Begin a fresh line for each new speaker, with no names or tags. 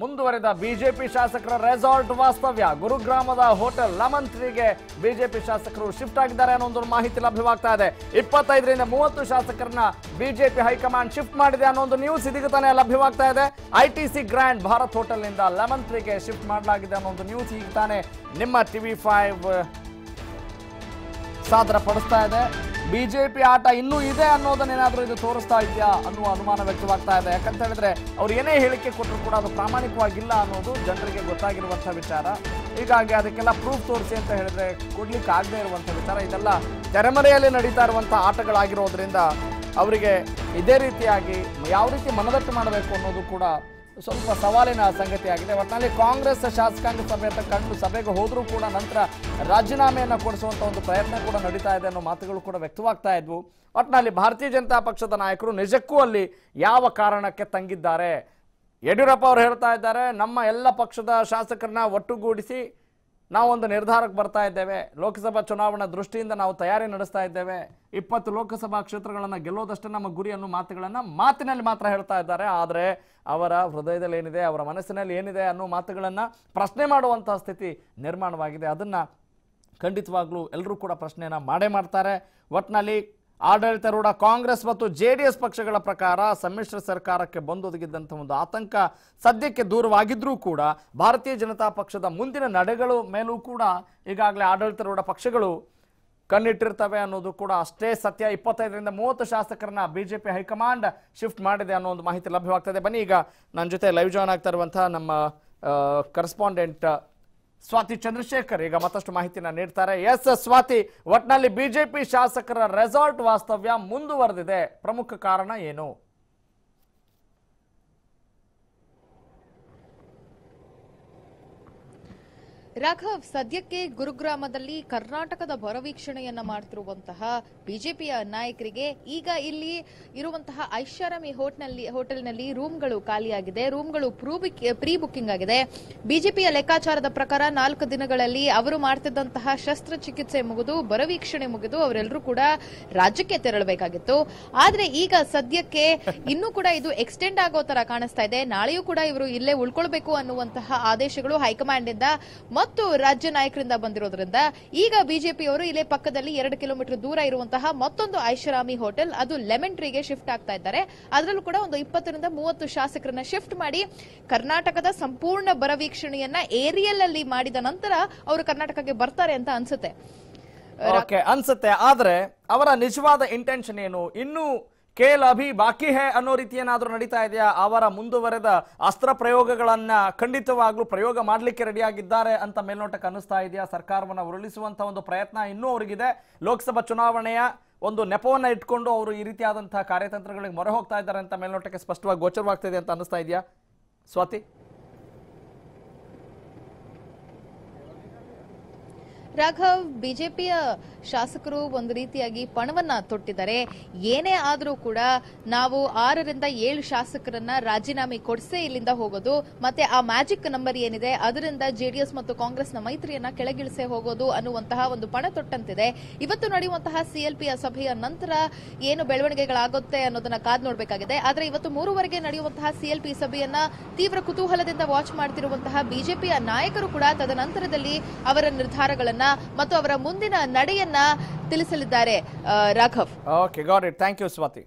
ಮುಂದುವರೆದ ಬಿಜೆಪಿ ಶಾಸಕರ ರೆಸಾರ್ಟ್ ವಾಸ್ತವ್ಯ ಗುರುಗ್ರಾಮದ ಹೋಟೆಲ್ ಲೆಮನ್ ಟ್ರೀಗೆ ಬಿಜೆಪಿ ಶಾಸಕರು ಶಿಫ್ಟ್ ಆಗಿದ್ದಾರೆ ಅನ್ನೋ ಒಂದು ಮಾಹಿತಿ ಲಭ್ಯವಾಗ್ತಾ ಇದೆ. 25 ರಿಂದ 30 ಶಾಸಕರನ್ನ ಬಿಜೆಪಿ ಹೈಕಮಾಂಡ್ ಶಿಫ್ಟ್ ಮಾಡಿದೆ ಅನ್ನೋ ಒಂದು ನ್ಯೂಸ್ ಇದೀಗ ತಾನೇ ಲಭ್ಯವಾಗ್ತಾ ಇದೆ. ಐಟಿಸಿ ಗ್ರ್ಯಾಂಡ್ ಭಾರತ್ ಹೋಟೆಲ್ ನಿಂದ ಲೆಮನ್ ಟ್ರೀಗೆ ಶಿಫ್ಟ್ ಮಾಡಲಾಗಿದೆ ಅನ್ನೋ ಒಂದು ನ್ಯೂಸ್ ಈಗ ತಾನೇ ನಿಮ್ಮ TV5 ಸಾದರ ಪಡಿಸ್ತಾ ಇದೆ. ಬಿಜೆಪಿ ಆಟ ಇನ್ನೂ ಇದೆ ಅನ್ನೋದನ್ನೇನಾದ್ರೂ ಇದು ತೋರಿಸ್ತಾ ಇದೆಯಾ ಅನ್ನುವ ಅನುಮಾನ ವ್ಯಕ್ತವಾಗ್ತಾ ಇದೆ. ಯಾಕಂತ ಹೇಳಿದ್ರೆ ಅವ್ರು ಏನೇ ಹೇಳಿಕೆ ಕೊಟ್ಟರು ಕೂಡ ಅದು ಪ್ರಾಮಾಣಿಕವಾಗಿಲ್ಲ ಅನ್ನೋದು ಜನರಿಗೆ ಗೊತ್ತಾಗಿರುವಂತಹ ವಿಚಾರ. ಹೀಗಾಗಿ ಅದಕ್ಕೆಲ್ಲ ಪ್ರೂಫ್ ತೋರಿಸಿ ಅಂತ ಹೇಳಿದ್ರೆ ಕೊಡ್ಲಿಕ್ಕೆ ಆಗದೆ ಇರುವಂತಹ ವಿಚಾರ. ಇದೆಲ್ಲ ತೆರೆಮರೆಯಲ್ಲಿ ನಡೀತಾ ಇರುವಂತಹ ಆಟಗಳಾಗಿರೋದ್ರಿಂದ ಅವರಿಗೆ ಇದೇ ರೀತಿಯಾಗಿ ಯಾವ ರೀತಿ ಮನದಟ್ಟು ಮಾಡಬೇಕು ಅನ್ನೋದು ಕೂಡ ಸ್ವಲ್ಪ ಸವಾಲಿನ ಸಂಗತಿಯಾಗಿದೆ. ಒಟ್ಟಿನಲ್ಲಿ ಕಾಂಗ್ರೆಸ್ ಶಾಸಕಾಂಗ ಸಭೆ ಅಂತ ಕಂಡು ಸಭೆಗೆ ಹೋದರೂ ಕೂಡ ನಂತರ ರಾಜೀನಾಮೆಯನ್ನು ಕೊಡಿಸುವಂಥ ಒಂದು ಪ್ರಯತ್ನ ಕೂಡ ನಡೀತಾ ಇದೆ ಅನ್ನೋ ಮಾತುಗಳು ಕೂಡ ವ್ಯಕ್ತವಾಗ್ತಾ ಇದ್ವು. ಒಟ್ಟಿನಲ್ಲಿ ಭಾರತೀಯ ಜನತಾ ಪಕ್ಷದ ನಾಯಕರು ನಿಜಕ್ಕೂ ಅಲ್ಲಿ ಯಾವ ಕಾರಣಕ್ಕೆ ತಂಗಿದ್ದಾರೆ? ಯಡಿಯೂರಪ್ಪ ಅವರು ಹೇಳ್ತಾ ಇದ್ದಾರೆ, ನಮ್ಮ ಎಲ್ಲ ಪಕ್ಷದ ಶಾಸಕರನ್ನ ಒಟ್ಟುಗೂಡಿಸಿ ನಾವೊಂದು ನಿರ್ಧಾರಕ್ಕೆ ಬರ್ತಾ ಇದ್ದೇವೆ. ಲೋಕಸಭಾ ಚುನಾವಣಾ ದೃಷ್ಟಿಯಿಂದ ನಾವು ತಯಾರಿ ನಡೆಸ್ತಾ ಇದ್ದೇವೆ. 20 ಲೋಕಸಭಾ ಕ್ಷೇತ್ರಗಳನ್ನು ಗೆಲ್ಲೋದಷ್ಟೇ ನಮ್ಮ ಗುರಿ ಅನ್ನೋ ಮಾತುಗಳನ್ನು ಮಾತಿನಲ್ಲಿ ಮಾತ್ರ ಹೇಳ್ತಾ ಇದ್ದಾರೆ. ಆದರೆ ಅವರ ಹೃದಯದಲ್ಲಿ ಏನಿದೆ, ಅವರ ಮನಸ್ಸಿನಲ್ಲಿ ಏನಿದೆ ಅನ್ನೋ ಮಾತುಗಳನ್ನು ಪ್ರಶ್ನೆ ಮಾಡುವಂತಹ ಸ್ಥಿತಿ ನಿರ್ಮಾಣವಾಗಿದೆ. ಅದನ್ನು ಖಂಡಿತವಾಗ್ಲೂ ಎಲ್ಲರೂ ಕೂಡ ಪ್ರಶ್ನೆಯನ್ನು ಮಾಡೇ ಮಾಡ್ತಾರೆ. ಒಟ್ಟಿನಲ್ಲಿ ಆಡಳಿತಾರೂಢ ಕಾಂಗ್ರೆಸ್ ಮತ್ತು JDS ಪಕ್ಷಗಳ ಪ್ರಕಾರ ಸಮ್ಮಿಶ್ರ ಸರ್ಕಾರಕ್ಕೆ ಬಂದೊದಗಿದ್ದಂಥ ಒಂದು ಆತಂಕ ಸದ್ಯಕ್ಕೆ ದೂರವಾಗಿದ್ರೂ ಕೂಡ ಭಾರತೀಯ ಜನತಾ ಪಕ್ಷದ ಮುಂದಿನ ನಡೆಗಳ ಮೇಲೂ ಕೂಡ ಈಗಾಗಲೇ ಆಡಳಿತಾರೂಢ ಪಕ್ಷಗಳು ಕಣ್ಣಿಟ್ಟಿರ್ತವೆ ಅನ್ನೋದು ಕೂಡ ಅಷ್ಟೇ ಸತ್ಯ. 25 ರಿಂದ 30 ಶಾಸಕರನ್ನ ಬಿಜೆಪಿ ಹೈಕಮಾಂಡ್ ಶಿಫ್ಟ್ ಮಾಡಿದೆ ಅನ್ನೋ ಒಂದು ಮಾಹಿತಿ ಲಭ್ಯವಾಗ್ತದೆ. ಬನ್ನಿ ಈಗ ನನ್ನ ಜೊತೆ ಲೈವ್ ಜಾಯ್ನ್ ಆಗ್ತಾ ಇರುವಂತಹ ನಮ್ಮ ಕರೆಸ್ಪಾಂಡೆಂಟ್ ಸ್ವಾತಿ ಚಂದ್ರಶೇಖರ್ ಈಗ ಮತ್ತಷ್ಟು ಮಾಹಿತಿನ ನೀಡ್ತಾರೆ. ಎಸ್ ಸ್ವಾತಿ, ಒಟ್ನಲ್ಲಿ ಬಿಜೆಪಿ ಶಾಸಕರ ರೆಸಾರ್ಟ್ ವಾಸ್ತವ್ಯ ಮುಂದುವರೆದಿದೆ, ಪ್ರಮುಖ ಕಾರಣ ಏನು?
ರಾಘವ್, ಸದ್ಯಕ್ಕೆ ಗುರುಗ್ರಾಮದಲ್ಲಿ ಕರ್ನಾಟಕದ ಬರವೀಕ್ಷಣೆಯನ್ನ ಮಾಡ್ತಿರುವಂತಹ ಬಿಜೆಪಿಯ ನಾಯಕರಿಗೆ ಈಗ ಇಲ್ಲಿ ಇರುವಂತಹ ಐಷಾರಾಮಿ ಹೋಟೆಲ್ನಲ್ಲಿ ರೂಮ್ಗಳು ಖಾಲಿಯಾಗಿದೆ. ರೂಮ್ಗಳು ಪ್ರೀ ಬುಕ್ಕಿಂಗ್ ಆಗಿದೆ. ಬಿಜೆಪಿಯ ಲೆಕ್ಕಾಚಾರದ ಪ್ರಕಾರ 4 ದಿನಗಳಲ್ಲಿ ಅವರು ಮಾಡ್ತಿದ್ದಂತಹ ಶಸ್ತ್ರಚಿಕಿತ್ಸೆ ಮುಗಿದು ಬರವೀಕ್ಷಣೆ ಮುಗಿದು ಅವರೆಲ್ಲರೂ ಕೂಡ ರಾಜ್ಯಕ್ಕೆ ತೆರಳಬೇಕಾಗಿತ್ತು. ಆದ್ರೆ ಈಗ ಸದ್ಯಕ್ಕೆ ಇನ್ನೂ ಕೂಡ ಇದು ಎಕ್ಸ್ಟೆಂಡ್ ಆಗೋ ತರ ಕಾಣಿಸ್ತಾ ಇದೆ. ನಾಳೆಯೂ ಕೂಡ ಇವರು ಇಲ್ಲೇ ಉಳ್ಕೊಳ್ಬೇಕು ಅನ್ನುವಂತಹ ಆದೇಶಗಳು ಹೈಕಮಾಂಡ್ ಇಂದ ಮತ್ತು ರಾಜ್ಯ ನಾಯಕರಿಂದ ಬಂದಿರೋದ್ರಿಂದ ಈಗ ಬಿಜೆಪಿಯವರು ಇಲ್ಲೇ ಪಕ್ಕದಲ್ಲಿ 2 ಕಿಲೋಮೀಟರ್ ದೂರ ಇರುವಂತಹ ಮತ್ತೊಂದು ಐಷಾರಾಮಿ ಹೋಟೆಲ್, ಅದು ಲೆಮನ್ ಟ್ರೀಗೆ ಶಿಫ್ಟ್ ಆಗ್ತಾ ಇದ್ದಾರೆ. ಅದರಲ್ಲೂ ಕೂಡ ಒಂದು 20 ರಿಂದ 30 ಶಾಸಕರನ್ನ ಶಿಫ್ಟ್ ಮಾಡಿ ಕರ್ನಾಟಕದ ಸಂಪೂರ್ಣ ಬರವೀಕ್ಷಣೆಯನ್ನ ಏರಿಯಲ್ ಅಲ್ಲಿ ಮಾಡಿದ ನಂತರ ಅವರು ಕರ್ನಾಟಕಕ್ಕೆ ಬರ್ತಾರೆ ಅಂತ
ಅನ್ಸುತ್ತೆ. ಆದ್ರೆ ಅವರ ನಿಜವಾದ ಇಂಟೆನ್ಷನ್ ಏನು? ಇನ್ನು ಕೇಲ್ ಅಭಿ ಬಾಕಿ ಹೇ ಅನ್ನೋ ರೀತಿ ಏನಾದ್ರೂ ನಡೀತಾ ಇದೆಯಾ? ಅವರ ಮುಂದುವರೆದ ಅಸ್ತ್ರ ಪ್ರಯೋಗಗಳನ್ನ ಖಂಡಿತವಾಗ್ಲೂ ಪ್ರಯೋಗ ಮಾಡ್ಲಿಕ್ಕೆ ರೆಡಿಯಾಗಿದ್ದಾರೆ ಅಂತ ಮೇಲ್ನೋಟಕ್ಕೆ ಅನ್ನಿಸ್ತಾ ಇದೆಯಾ? ಸರ್ಕಾರವನ್ನ ಉರುಳಿಸುವಂತ ಒಂದು ಪ್ರಯತ್ನ ಇನ್ನೂ ಅವರಿಗಿದೆ. ಲೋಕಸಭಾ ಚುನಾವಣೆಯ ಒಂದು ನೆಪವನ್ನ ಇಟ್ಕೊಂಡು ಅವರು ಈ ರೀತಿಯಾದಂತಹ ಕಾರ್ಯತಂತ್ರಗಳಿಗೆ ಮೊರೆ ಹೋಗ್ತಾ ಇದ್ದಾರೆ ಅಂತ ಮೇಲ್ನೋಟಕ್ಕೆ ಸ್ಪಷ್ಟವಾಗಿ ಗೋಚರವಾಗ್ತಿದೆ ಅಂತ ಅನ್ನಿಸ್ತಾ ಇದೆಯಾ ಸ್ವಾತಿ?
ರಾಘವ್, ಬಿಜೆಪಿಯ ಶಾಸಕರು ಒಂದು ರೀತಿಯಾಗಿ ಪಣವನ್ನ ತೊಟ್ಟಿದ್ದಾರೆ. ಏನೇ ಆದ್ರೂ ಕೂಡ ನಾವು 6 ರಿಂದ 7 ಶಾಸಕರನ್ನ ರಾಜೀನಾಮೆ ಕೊಡಿಸೇ ಇಲ್ಲಿಂದ ಹೋಗೋದು, ಮತ್ತೆ ಆ ಮ್ಯಾಜಿಕ್ ನಂಬರ್ ಏನಿದೆ ಅದರಿಂದ JDS ಮತ್ತು ಕಾಂಗ್ರೆಸ್ನ ಮೈತ್ರಿಯನ್ನ ಕೆಳಗಿಳಿಸೇ ಹೋಗೋದು ಅನ್ನುವಂತಹ ಒಂದು ಪಣ ತೊಟ್ಟಂತಿದೆ. ಇವತ್ತು ನಡೆಯುವಂತಹ CLPಯ ಸಭೆಯ ನಂತರ ಏನು ಬೆಳವಣಿಗೆಗಳಾಗುತ್ತೆ ಅನ್ನೋದನ್ನ ಕಾದ್ ನೋಡ್ಬೇಕಾಗಿದೆ. ಆದ್ರೆ ಇವತ್ತು 3:00 ನಡೆಯುವಂತಹ CLP ಸಭೆಯನ್ನ ತೀವ್ರ ಕುತೂಹಲದಿಂದ ವಾಚ್ ಮಾಡ್ತಿರುವಂತಹ ಬಿಜೆಪಿಯ ನಾಯಕರು ಕೂಡ ತದನಂತರದಲ್ಲಿ ಅವರ ನಿರ್ಧಾರಗಳನ್ನ ಮತ್ತು ಅವರ ಮುಂದಿನ ನಡೆಯನ್ನ ತಿಳಿಸಲಿದ್ದಾರೆ. Raghav,
okay, got it. Thank you Swati.